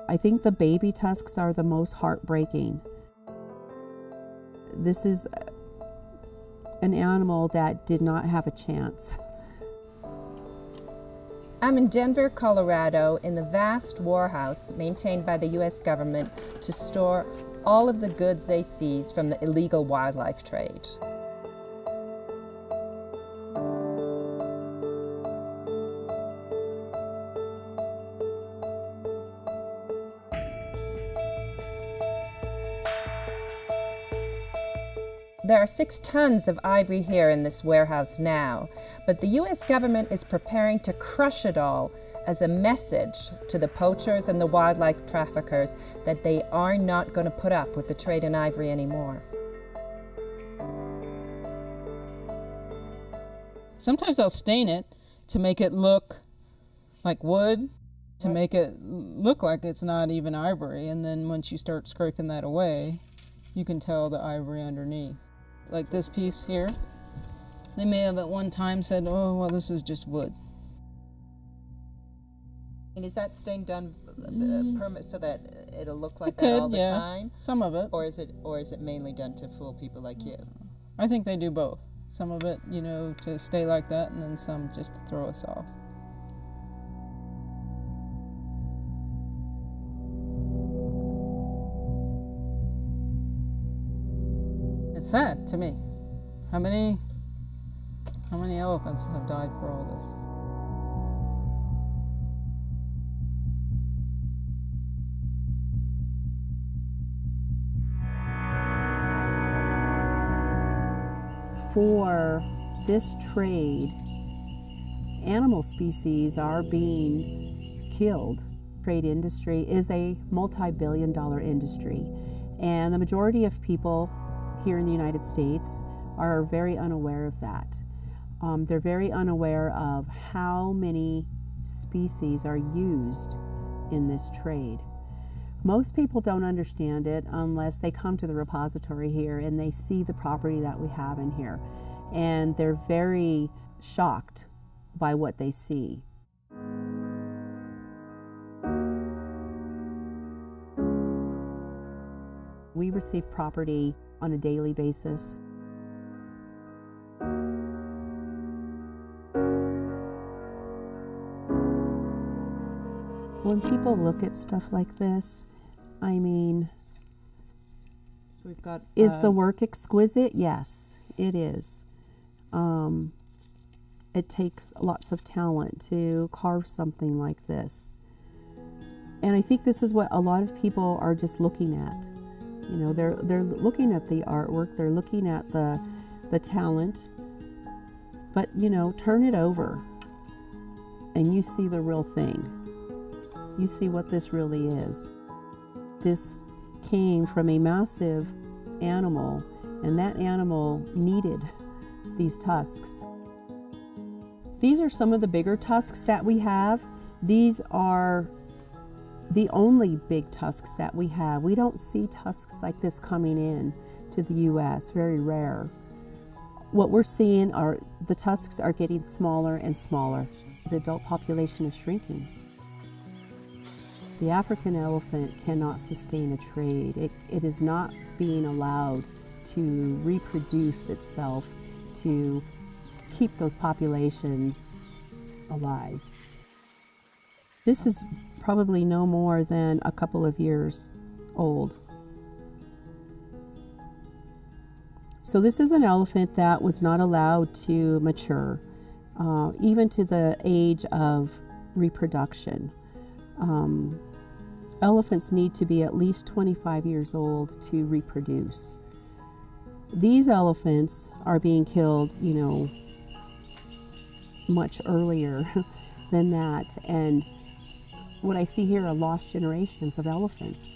I think the baby tusks are the most heartbreaking. This is an animal that did not have a chance. I'm in Denver, Colorado, in the vast warehouse maintained by the U.S. government to store all of the goods they seize from the illegal wildlife trade. There are 6 tons of ivory here in this warehouse now, but the U.S. government is preparing to crush it all as a message to the poachers and the wildlife traffickers that they are not going to put up with the trade in ivory anymore. Sometimes I'll stain it to make it look like wood, to make it look like it's not even ivory, and then once you start scraping that away, you can tell the ivory underneath. Like this piece here, they may have at one time said, oh, well, this is just wood. And is that stain done permanent so that it'll look like It that could, all the yeah. time? Some of it. Or is it mainly done to fool people like you? I think they do both. Some of it, you know, to stay like that, and then some just to throw us off. It's sad to me. How many elephants have died for all this? For this trade, animal species are being killed. Trade industry is a multi-billion-dollar industry, and the majority of people here in the United States are very unaware of that. They're very unaware of how many species are used in this trade. Most people don't understand it unless they come to the repository here and they see the property that we have in here. And they're very shocked by what they see. We receive property on a daily basis. When people look at stuff like this, I mean, So we've got, is the work exquisite? Yes, it is. It takes lots of talent to carve something like this. And I think this is what a lot of people are just looking at. You know, they're looking at the artwork, they're looking at the talent, but you know, turn it over and you see the real thing. You see what this really is. This came from a massive animal, and that animal needed these tusks. These are some of the bigger tusks that we have. These are the only big tusks that we have. We don't see tusks like this coming in to the U.S., very rare. What we're seeing are the tusks are getting smaller and smaller. The adult population is shrinking. The African elephant cannot sustain a trade. It is not being allowed to reproduce itself to keep those populations alive. This is probably no more than a couple of years old. So this is an elephant that was not allowed to mature, even to the age of reproduction. Elephants need to be at least 25 years old to reproduce. These elephants are being killed, you know, much earlier than that. And what I see here are lost generations of elephants.